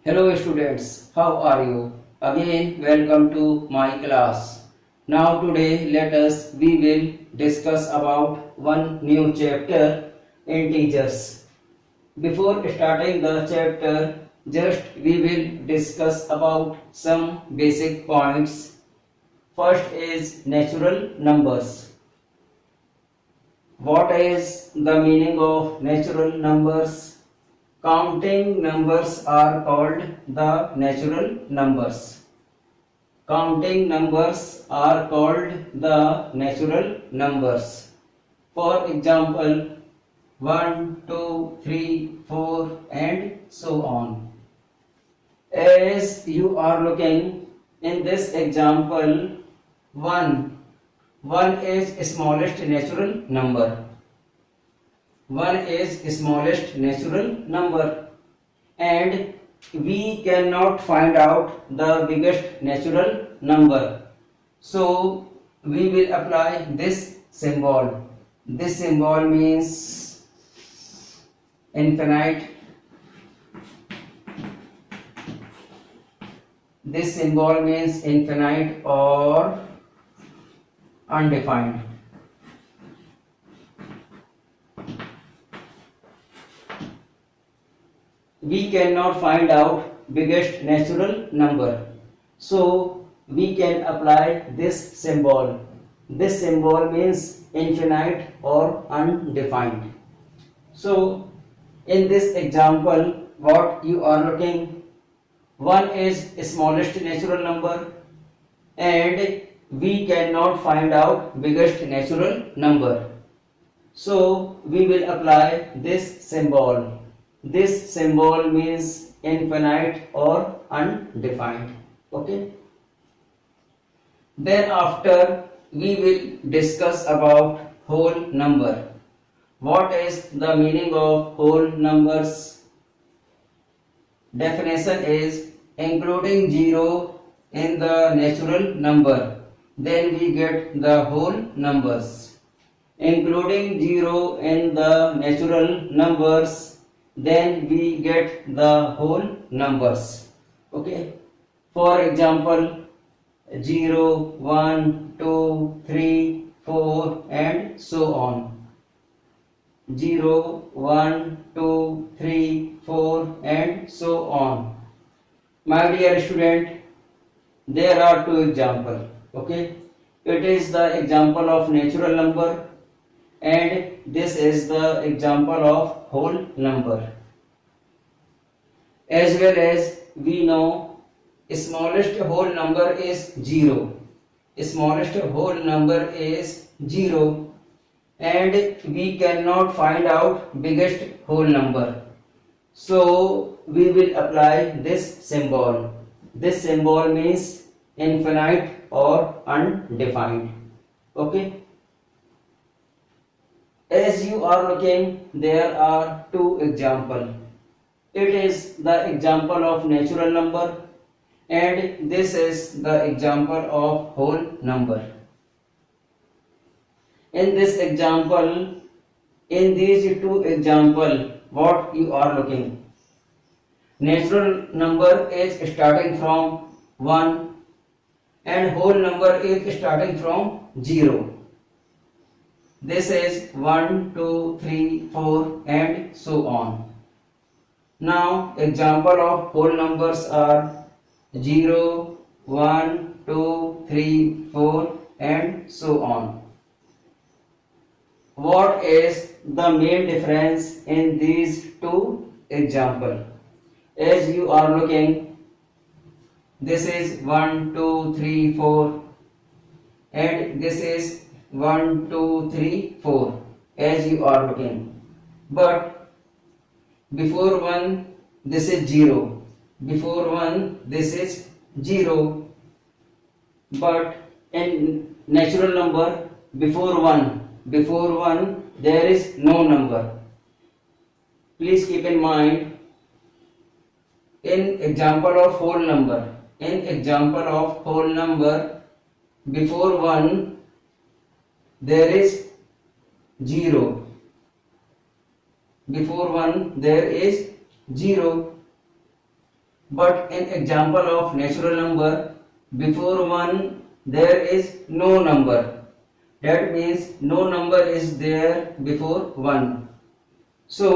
Hello students, how are you? Again, welcome to my class. Now today we will discuss about one new chapter, integers. Before starting the chapter, just we will discuss about some basic points. First is natural numbers. What is the meaning of natural numbers? Counting numbers are called the natural numbers. Counting numbers are called the natural numbers. For example, 1, 2, 3, 4 and so on. As you are looking in this example, 1. 1 is smallest natural number. 1 is smallest natural number and we cannot find out the biggest natural number. So we will apply this symbol. This symbol means infinite. This symbol means infinite or undefined. We cannot find out biggest natural number. So we can apply this symbol. This symbol means infinite or undefined. So in this example, what you are looking, 1 is smallest natural number and we cannot find out biggest natural number. So we will apply this symbol. This symbol means infinite or undefined. Okay. Then after we will discuss about whole number. What is the meaning of whole numbers? Definition is including 0 in the natural number. Then we get the whole numbers. Including 0 in the natural numbers, then we get the whole numbers. Okay. For example, 0, 1, 2, 3, 4 and so on. 0, 1, 2, 3, 4 and so on. My dear student, there are two examples. Okay. It is the example of natural number and this is the example of whole number. As well as we know, smallest whole number is 0. Smallest whole number is 0 and we cannot find out biggest whole number. So we will apply this symbol. This symbol means infinite or undefined. Okay. As you are looking, there are two examples. It is the example of natural number and this is the example of whole number. In this example, in these two examples, what you are looking? Natural number is starting from 1 and whole number is starting from 0. This is 1, 2, 3, 4 and so on. Now example of whole numbers are 0, 1, 2, 3, 4 and so on. What is the main difference in these two examples? As you are looking, this is 1, 2, 3, 4 and this is 1, 2, 3, 4 as you are looking. But before 1 this is 0. Before 1 this is 0. But in natural number before 1 there is no number. Please keep in mind, in example of whole number, before 1 there is 0. Before 1 there is 0. but in example of natural number, before 1 there is no number. That means no number is there before 1. So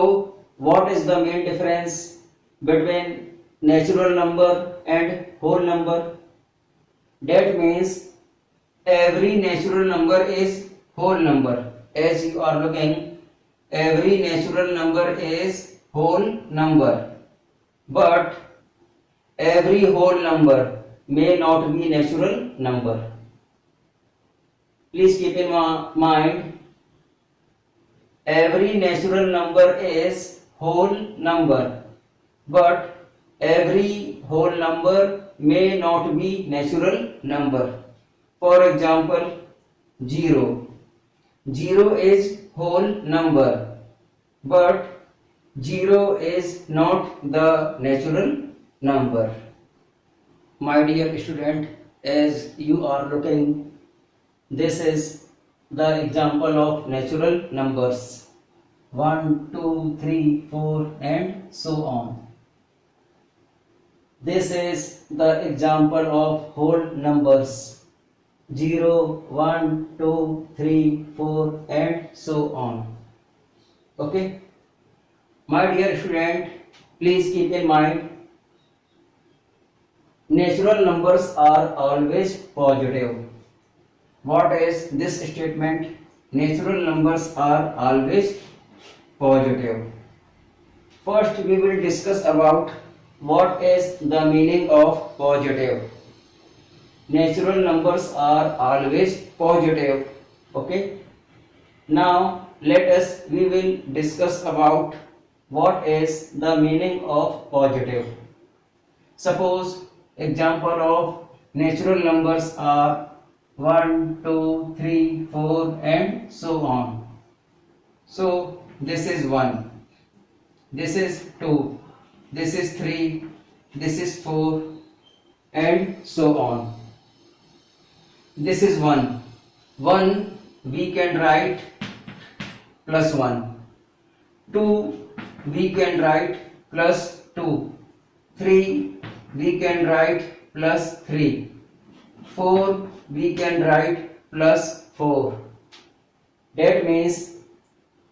what is the main difference between natural number and whole number? That means every natural number is whole number. As you are looking, every natural number is whole number, but every whole number may not be natural number. Please keep in mind, every natural number is whole number, but every whole number may not be natural number. For example, 0. 0 is whole number, but 0 is not the natural number. My dear student, as you are looking, this is the example of natural numbers 1, 2, 3, 4 and so on. This is the example of whole numbers 0, 1, 2, 3, 4 and so on. Okay. My dear student, please keep in mind, natural numbers are always positive. What is this statement? Natural numbers are always positive. First we will discuss about what is the meaning of positive. Natural numbers are always positive. Okay. Now we will discuss about what is the meaning of positive. Suppose example of natural numbers are 1, 2, 3, 4 and so on. So this is 1, this is 2, this is 3, this is 4 and so on. This is 1. 1 we can write plus 1. 2 we can write plus 2. 3 we can write plus 3. 4 we can write plus 4. That means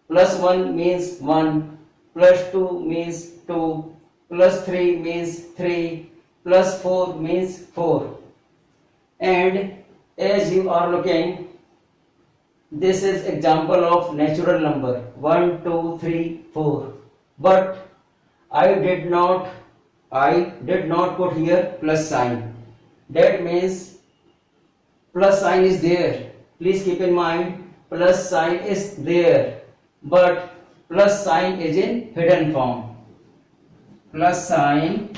plus 1 means 1, plus 2 means 2, plus 3 means 3, plus 4 means 4. And as you are looking, this is example of natural number 1, 2, 3, 4. But I did not put here plus sign. That means plus sign is there. Please keep in mind, plus sign is there, but plus sign is in hidden form. Plus sign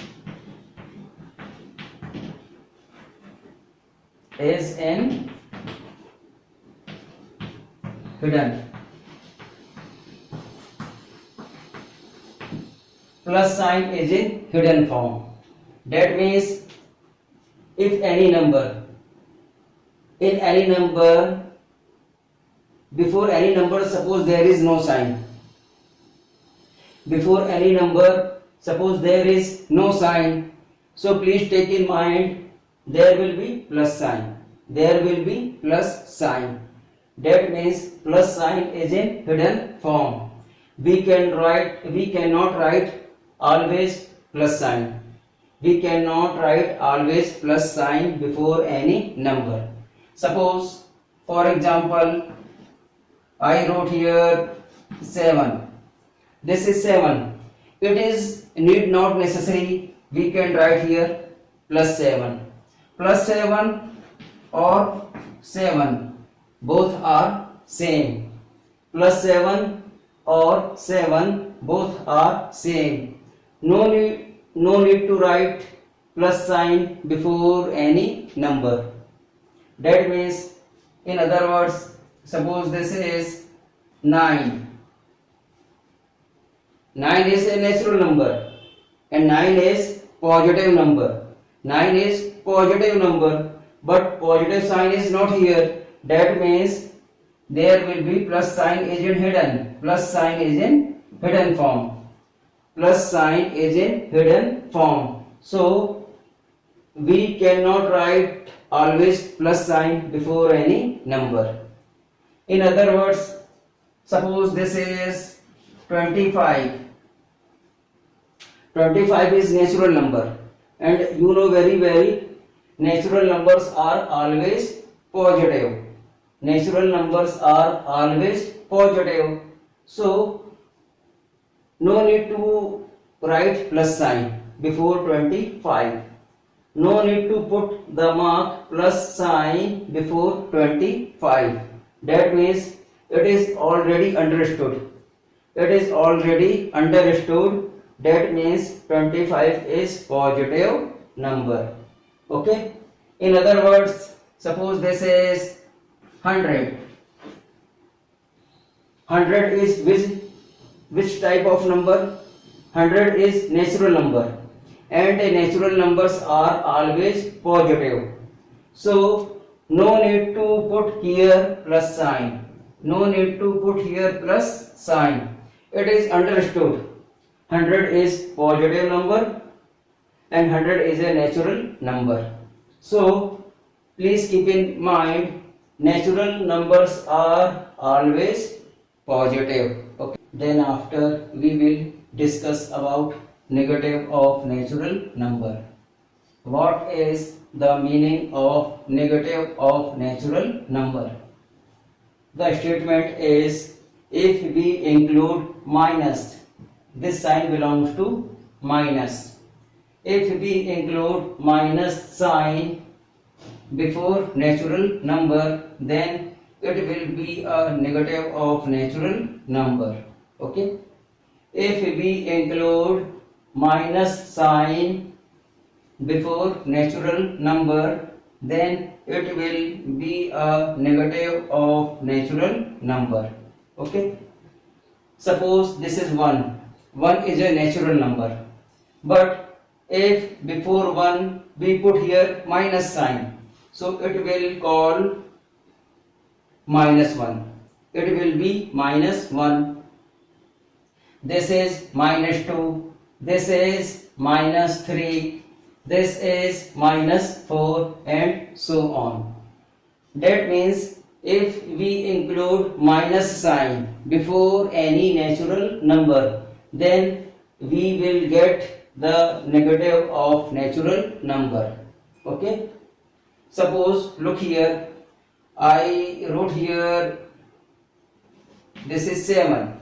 is in hidden. Plus sign is in hidden form. That means if any number, in any number, before any number, suppose there is no sign. Before any number, suppose there is no sign. So please take in mind, there will be plus sign. There will be plus sign. That means plus sign is in hidden form. We cannot write always plus sign. We cannot write always plus sign before any number. Suppose, for example, I wrote here 7. This is 7. It is need not necessary. We can write here plus 7. Plus 7 or 7, both are same. Plus 7 or 7, both are same. No need to write plus sign before any number. That means, in other words, suppose this is 9. 9 is a natural number and 9 is positive number. 9 is positive number, but positive sign is not here. That means there will be plus sign is in hidden. Plus sign is in hidden form. Plus sign is in hidden form. So we cannot write always plus sign before any number. In other words, suppose this is 25. 25 is natural number, and you know very well natural numbers are always positive. Natural numbers are always positive. So no need to write plus sign before 25. No need to put the mark plus sign before 25. That means it is already understood. It is already understood. That means 25 is positive number. Okay. In other words, suppose this is 100. 100 is which type of number? 100 is natural number, and natural numbers are always positive. So no need to put here plus sign. No need to put here plus sign. It is understood. 100 is positive number and 100 is a natural number. So please keep in mind, natural numbers are always positive. Okay. Then after we will discuss about negative of natural number. What is the meaning of negative of natural number? The statement is, if we include minus, this sign belongs to minus. If we include minus sign before natural number, then it will be a negative of natural number. Okay. If we include minus sign before natural number, then it will be a negative of natural number. Okay. Suppose this is 1. 1 is a natural number. But if before 1 we put here minus sign, so it will call minus 1. It will be minus 1. This is minus 2. This is minus 3. This is minus 4, and so on. That means if we include minus sign before any natural number, then we will get the negative of natural number. Okay. Suppose look here, I wrote here this is 7.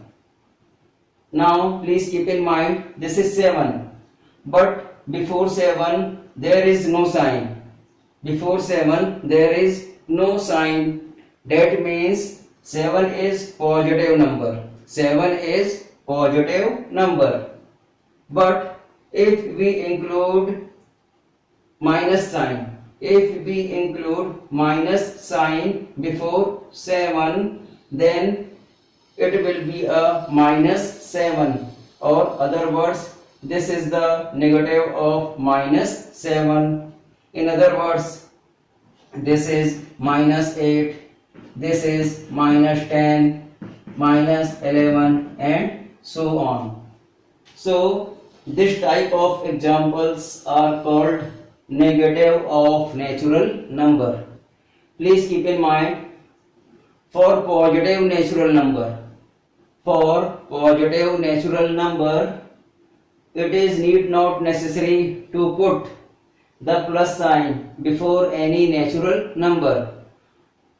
Now please keep in mind, this is 7, but before 7 there is no sign. Before 7 there is no sign. That means 7 is positive number. 7 is positive number. But if we include minus sign, if we include minus sign before 7, then it will be a minus 7, or other words, this is the negative of minus 7. In other words, this is minus 8, this is minus 10, minus 11, and so on. So this type of examples are called negative of natural number. Please keep in mind, for positive natural number, it is need not necessary to put the plus sign before any natural number.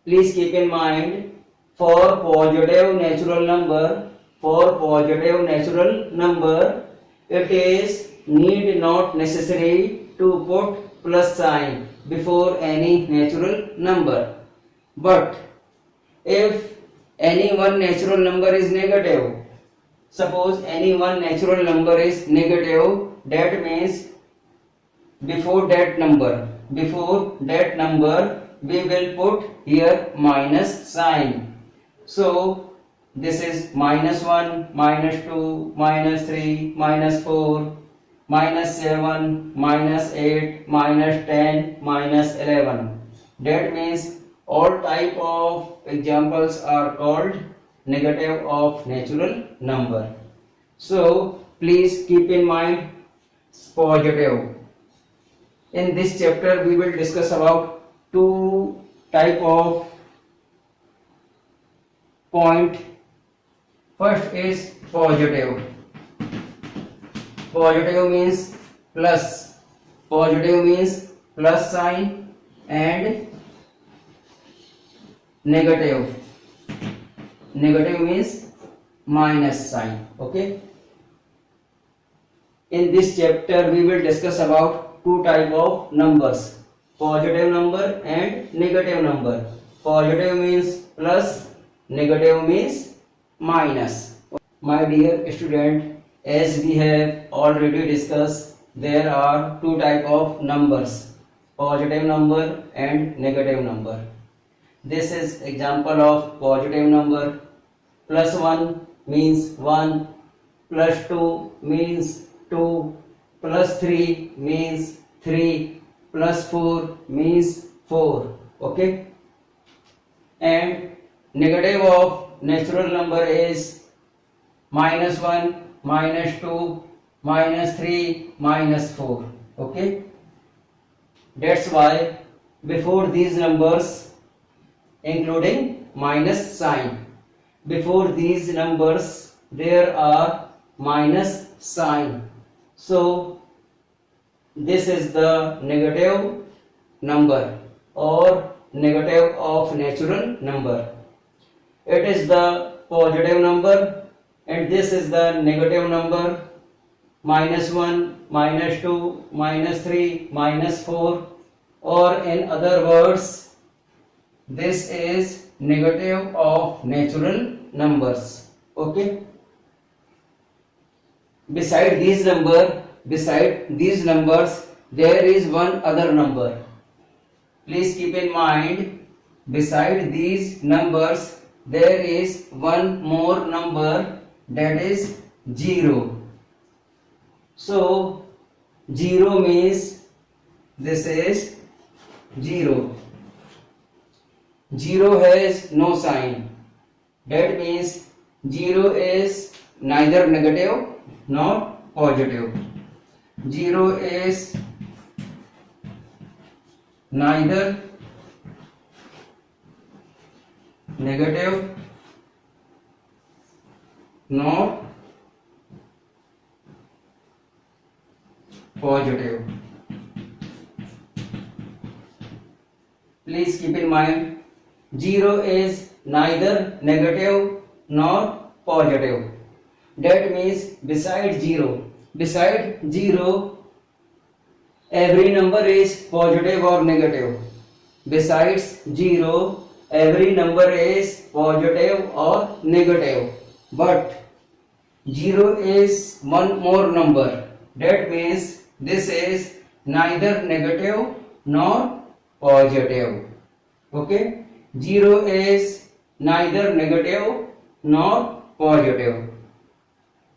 Please keep in mind, for positive natural number, it is need not necessary to put plus sign before any natural number. But if any one natural number is negative, suppose any one natural number is negative, that means before that number we will put here minus sign. So this is minus 1, minus 2, minus 3, minus 4, minus 7, minus 8, minus 10, minus 11. That means all type of examples are called negative of natural number. So please keep in mind, positive. In this chapter we will discuss about two type of point. First is positive. Positive means plus. Positive means plus sign, and negative. Negative means minus sign. Okay. In this chapter we will discuss about two type of numbers, positive number and negative number. Positive means plus, negative means minus. My dear student, as we have already discussed, there are two type of numbers, positive number and negative number. This is example of positive number. Plus 1 means 1, plus 2 means 2, plus 3 means 3, plus 4 means 4. Okay. And negative of natural number is minus 1, minus 2, minus 3, minus 4. Okay. That's why before these numbers, including minus sign, before these numbers there are minus sign. So this is the negative number or negative of natural number. It is the positive number, and this is the negative number, minus 1, minus 2, minus 3, minus 4, or in other words, this is negative of natural numbers. Okay. Beside these numbers, there is one other number. Please keep in mind, beside these numbers, there is one more number, that is 0. So 0 means this is 0. 0 has no sign. That means 0 is neither negative nor positive. 0 is neither negative nor positive. Please keep in mind, 0 is neither negative nor positive. That means beside 0, every number is positive or negative. Besides 0, every number is positive or negative. But 0 is one more number. That means this is neither negative nor positive. Okay. 0 is neither negative nor positive.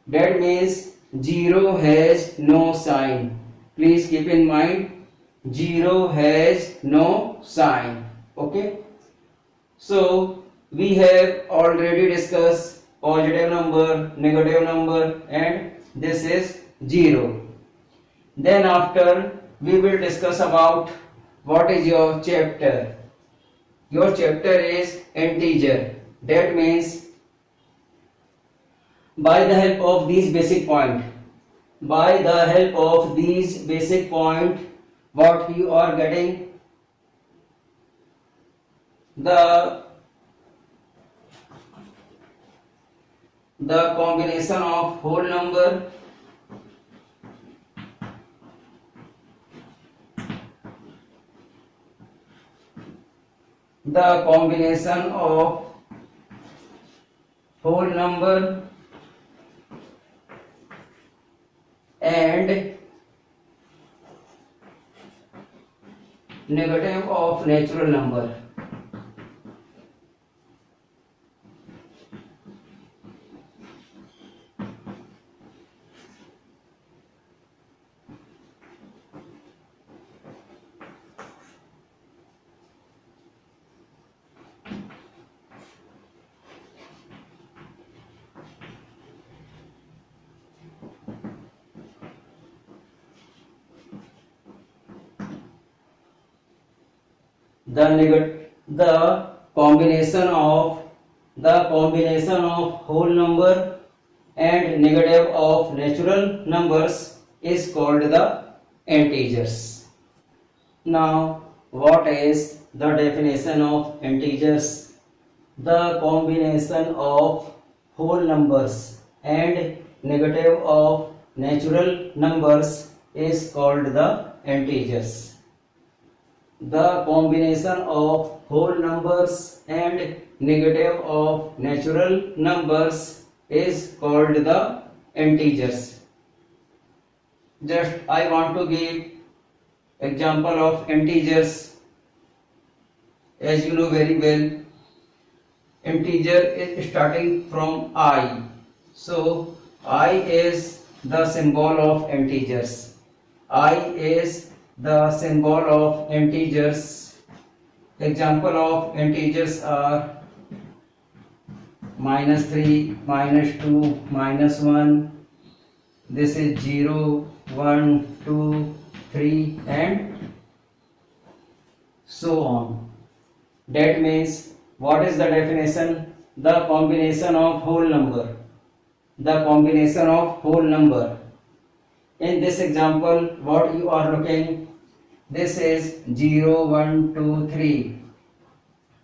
That means 0 has no sign. Please keep in mind, 0 has no sign. Okay. So we have already discussed positive number, negative number, and this is 0. Then after we will discuss about what is your chapter. Your chapter is integer. That means by the help of these basic point, what you are getting, the combination of whole number and negative of natural number. the combination of whole number and negative of natural numbers is called the integers. Now, what is the definition of integers? The combination of whole numbers and negative of natural numbers is called the integers. The combination of whole numbers and negative of natural numbers is called the integers. Just I want to give example of integers. As you know very well, integer is starting from I. So I is the symbol of integers. I is the symbol of integers. Example of integers are -3, -2, -1. This is 0, 1, 2, 3 and so on. That means, what is the definition? The combination of whole number. The combination of whole number. In this example, what you are looking, this is 0, 1, 2, 3.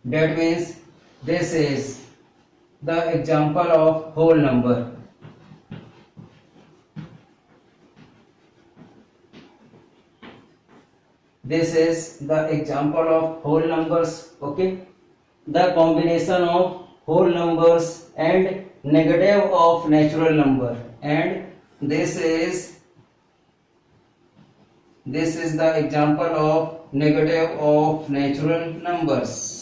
That means this is the example of whole number. This is the example of whole numbers. Okay. The combination of whole numbers and negative of natural number, and this is the example of negative of natural numbers.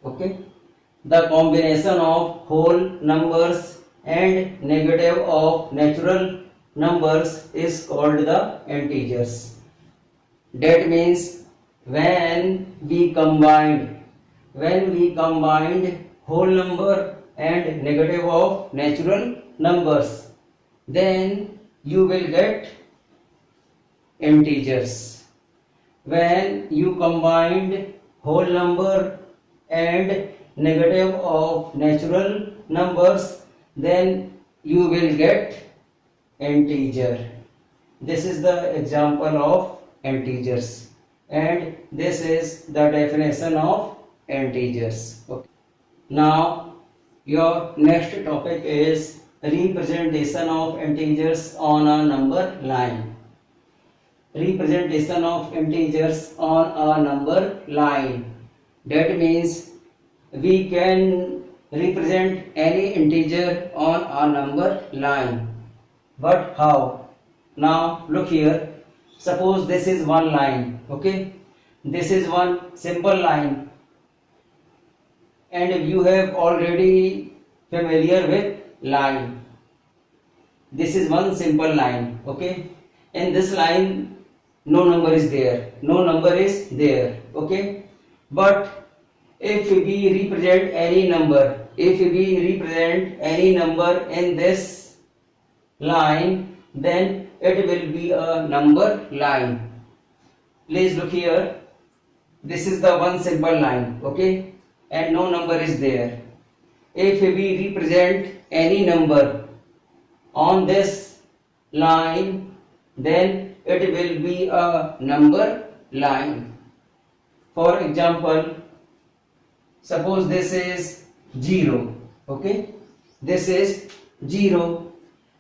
Okay. The combination of whole numbers and negative of natural numbers is called the integers. That means when we combined whole number and negative of natural numbers, then you will get integers. When you combined whole number and negative of natural numbers, then you will get integer. This is the example of integers, and this is the definition of integers. Okay. Now your next topic is representation of integers on a number line. Representation of integers on a number line. That means we can represent any integer on a number line. But how? Now look here. Suppose this is one line. Okay. This is one simple line. And you have already familiar with line. This is one simple line. Okay. In this line, no number is there. No number is there. Okay. But if we represent any number, in this line, then it will be a number line. Please look here. This is the one simple line, okay, and no number is there. If we represent any number on this line, then it will be a number line. For example, suppose this is 0, okay, this is 0,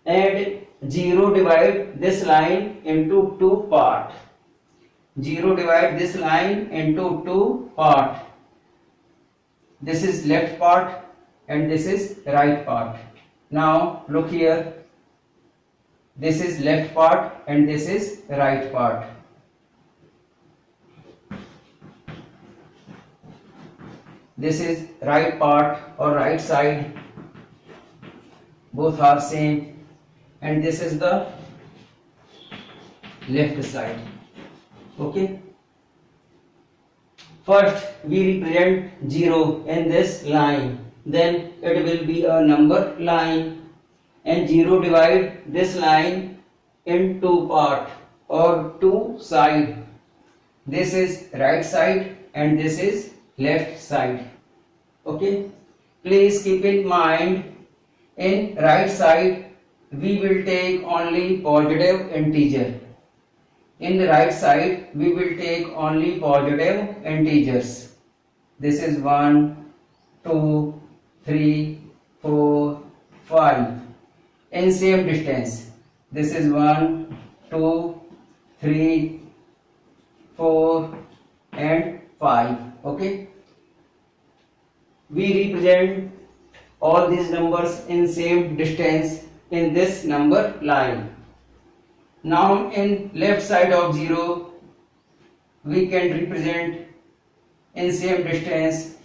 and 0 divide this line into two parts. 0 divide this line into two parts. This is left part and this is right part. Now look here. This is left part and this is right part. This is right part or right side. Both are same. And this is the left side. Okay. First we represent 0 in this line, then it will be a number line, and 0 divide this line in two part or two side. This is right side and this is left side. Okay, please keep in mind, in right side we will take only positive integer. In the right side we will take only positive integers. This is 1, 2, 3, 4, 5 in same distance. This is 1, 2, 3, 4 and 5. Okay, we represent all these numbers in same distance in this number line. Now in left side of 0 we can represent in same distance.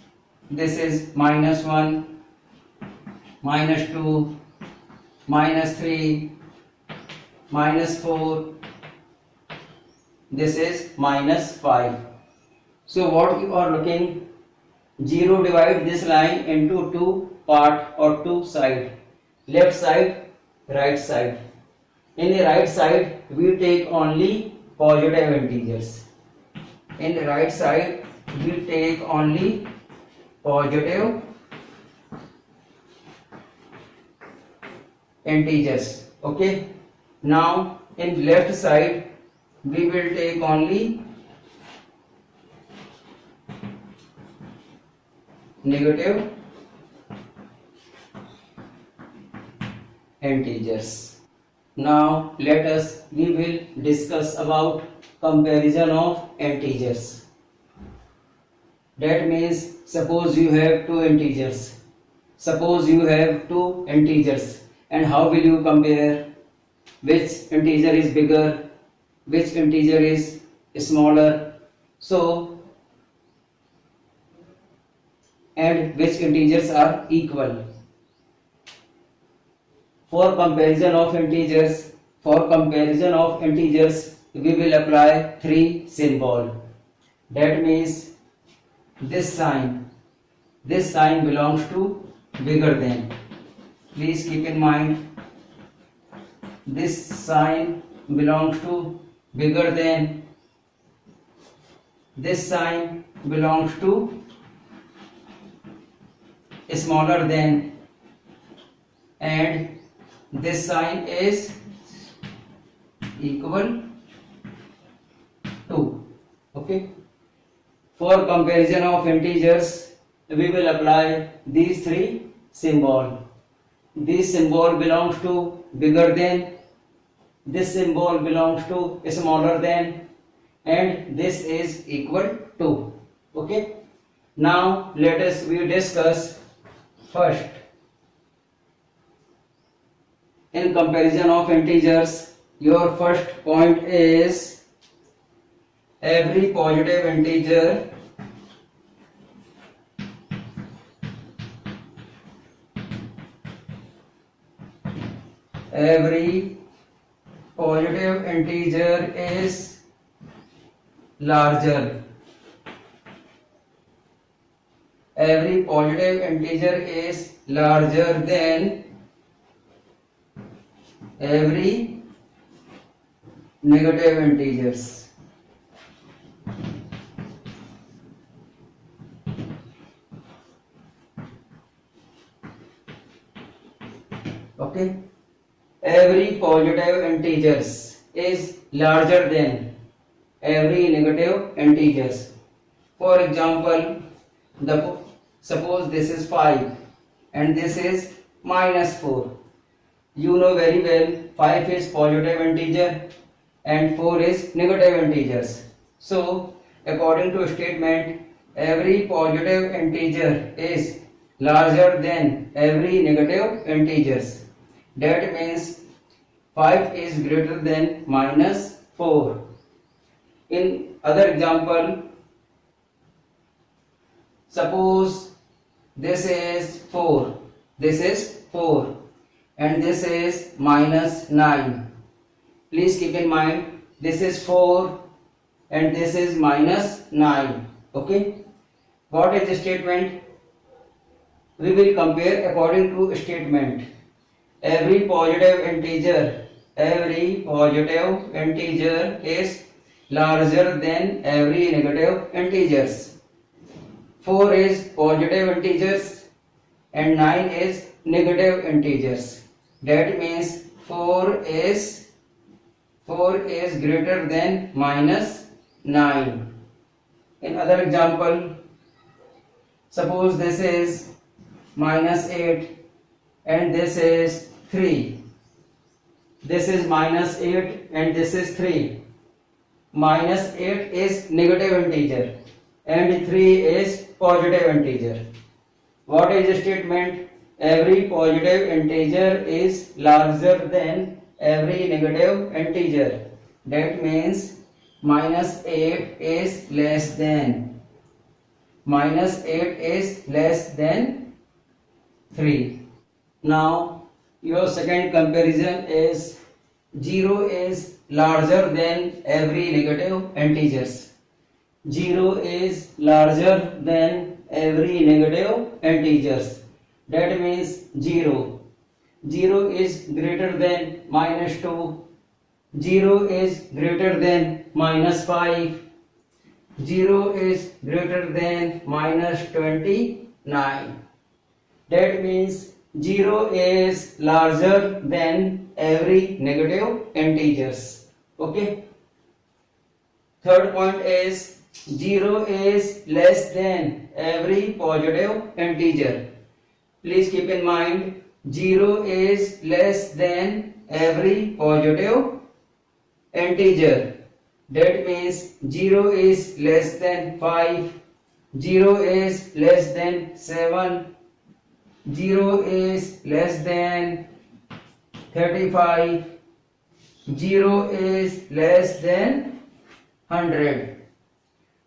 This is -1, -2, -3, -4. This is -5. So what you are looking, 0 divide this line into two part or two side, left side, right side. In the right side we take only positive integers. In the right side we take only positive integers. Okay, now in left side we will take only negative integers. Now we will discuss about comparison of integers. That means, suppose you have two integers. And how will you compare which integer is bigger, which integer is smaller, so, and which integers are equal. For comparison of integers, we will apply three symbol. That means this sign belongs to bigger than. Please keep in mind, this sign belongs to bigger than. This sign belongs to smaller than, and this sign is equal to. Okay, for comparison of integers we will apply these three symbol. This symbol belongs to bigger than, this symbol belongs to smaller than, and this is equal to. Okay, now we discuss first. In comparison of integers, your first point is every positive integer is larger. Every positive integer is larger than every negative integers. Okay, every positive integers is larger than every negative integers. For example, suppose this is 5 and this is -4. You know very well 5 is positive integer and 4 is negative integers. So according to statement, every positive integer is larger than every negative integers. That means 5 is greater than -4. In other example, suppose this is 4, and this is -9. Please keep in mind, this is 4 and this is -9. Okay, what is the statement? We will compare according to statement. Every positive integer is larger than every negative integers. 4 is positive integers and 9 is negative integers. That means 4 is greater than minus 9. In other example, suppose this is minus 8 and this is 3. This is minus 8 and this is 3. Minus 8 is negative integer and 3 is positive integer. What is the statement? Every positive integer is larger than every negative integer. That means minus 8 is less than 3. Now your second comparison is 0 is larger than every negative integers. 0 is larger than every negative integers. That means 0. 0 is greater than minus 2. 0 is greater than minus 5. 0 is greater than minus 29. That means 0 is larger than every negative integers. Okay. Third point is 0 is less than every positive integer. Please keep in mind 0 is less than every positive integer. That means 0 is less than 5, 0 is less than 7, 0 is less than 35, 0 is less than 100.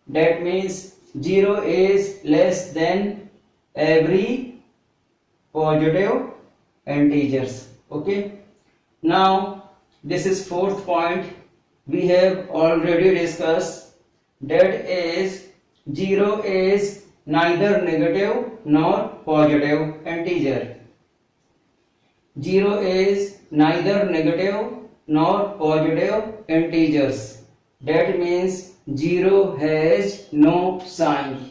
That means 0 is less than every positive integers. Okay. Now this is fourth point we have already discussed, that is 0 is neither negative nor positive integer. 0 is neither negative nor positive integers. That means 0 has no sign.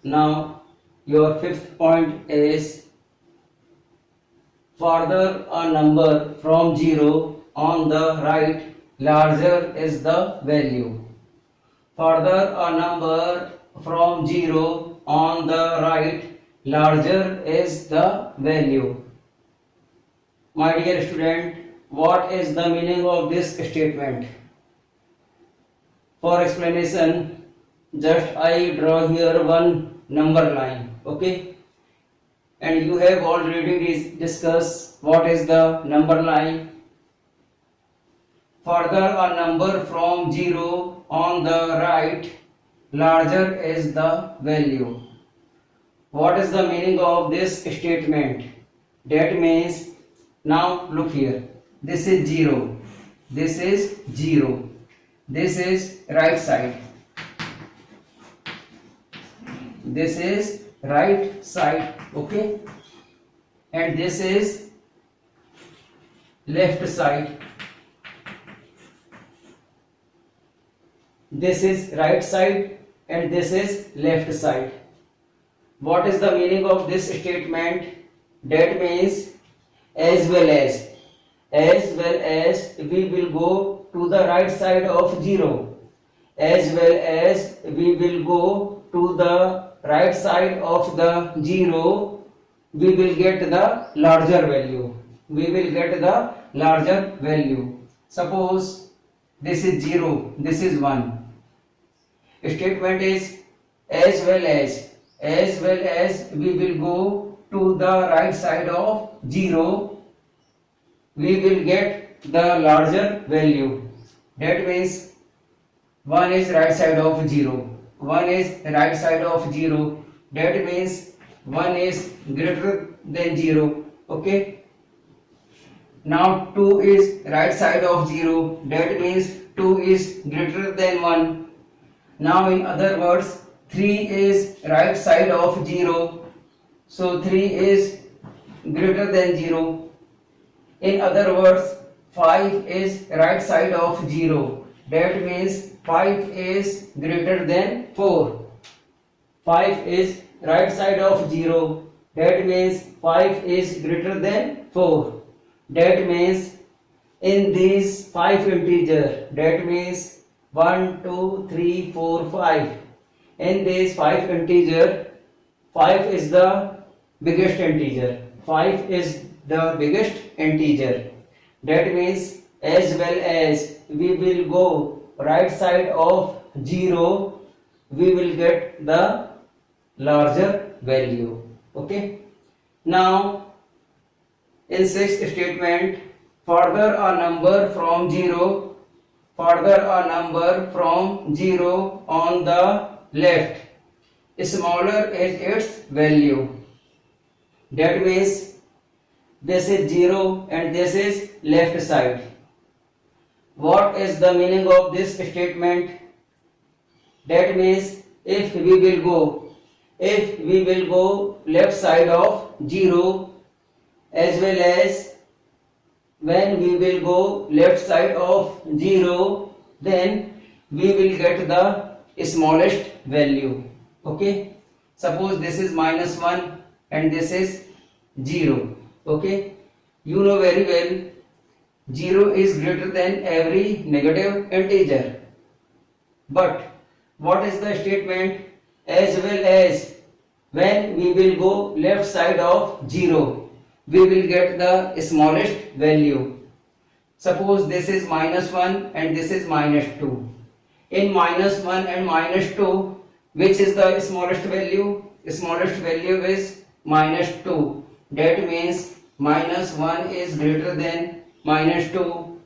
Now your fifth point is further a number from 0 on the right, larger is the value. Further a number from 0 on the right, larger is the value. My dear student, what is the meaning of this statement? For explanation, just I draw here one number line. Okay, and you have already discussed what is the number line. Further a number from 0 on the right, larger is the value. What is the meaning of this statement? That means, now look here, this is 0, this is 0, this is right side, this is right side, okay, and this is left side. This is right side and this is left side. What is the meaning of this statement? That means as well as we will go to the right side of 0, as well as we will go to the right side of the 0, we will get the larger value. We will get the larger value. Suppose this is 0, this is 1. Statement is as well as we will go to the right side of 0, we will get the larger value. That means 1 is right side of 0, 1 is right side of 0, that means 1 is greater than 0. Okay, now 2 is right side of 0, that means 2 is greater than 1. Now in other words, 3 is right side of 0. So 3 is greater than 0. In other words, 5 is right side of 0. That means 5 is greater than 4. 5 is right side of 0. That means 5 is greater than 4. That means in these 5 integers, that means 1, 2, 3, 4, 5. In these 5 integers, 5 is the biggest integer. 5 is the biggest integer. That means as well as we will go right side of 0, we will get the larger value. Okay. Now in sixth statement, further a number from 0 on the left, smaller is its value. That means this is 0 and this is left side. What is the meaning of this statement? That means if we will go left side of 0, as well as when we will go left side of 0, then we will get the smallest value. Okay, suppose this is -1 and this is 0. Okay, you know very well 0 is greater than every negative integer. But what is the statement? As well as when we will go left side of 0, we will get the smallest value. Suppose this is -1 and this is -2. In -1 and -2, which is the smallest value? Smallest value is -2. That means -1 is greater than -2.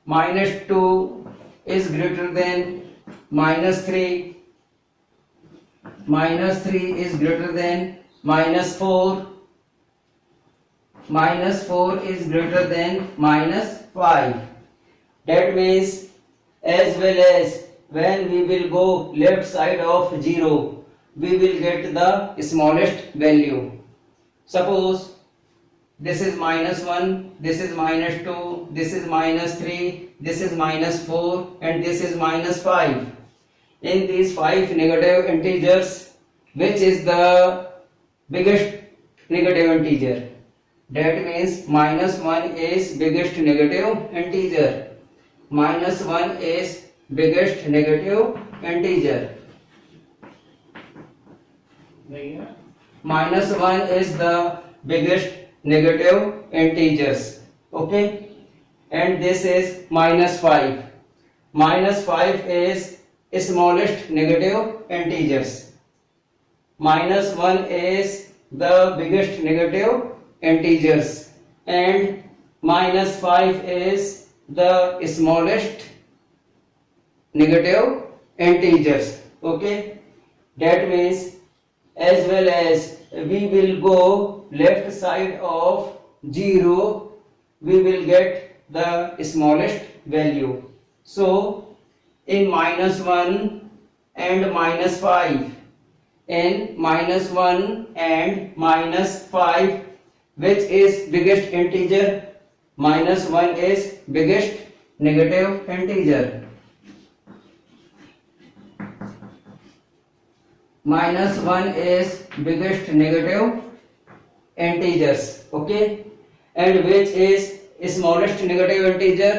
-2 is greater than -3. -3 is greater than -4. -4 is greater than -5. That means as well as when we will go left side of 0, we will get the smallest value. Suppose this is -1, this is -2, this is -3, this is -4 and this is -5. In these 5 negative integers, which is the biggest negative integer? That means -1 is biggest negative integer. -1 is biggest negative integer. -1 is the biggest negative integers. Okay, and this is -5. -5 is smallest negative integers. -1 is the biggest negative integers and -5 is the smallest negative integers. Okay, that means as well as we will go left side of 0, we will get the smallest value. So in -1 and -5, in -1 and -5, which is biggest integer? -1 is biggest negative integer. -1 is biggest negative integers. Okay, and which is smallest negative integer?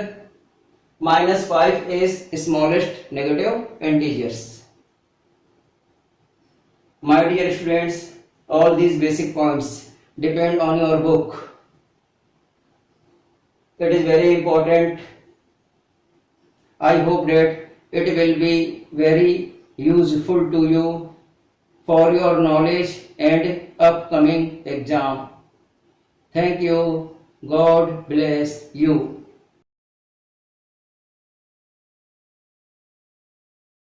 -5 is smallest negative integers. My dear students, all these basic points depend on your book. It is very important. I hope that it will be very useful to you for your knowledge and upcoming exam. Thank you. God bless you.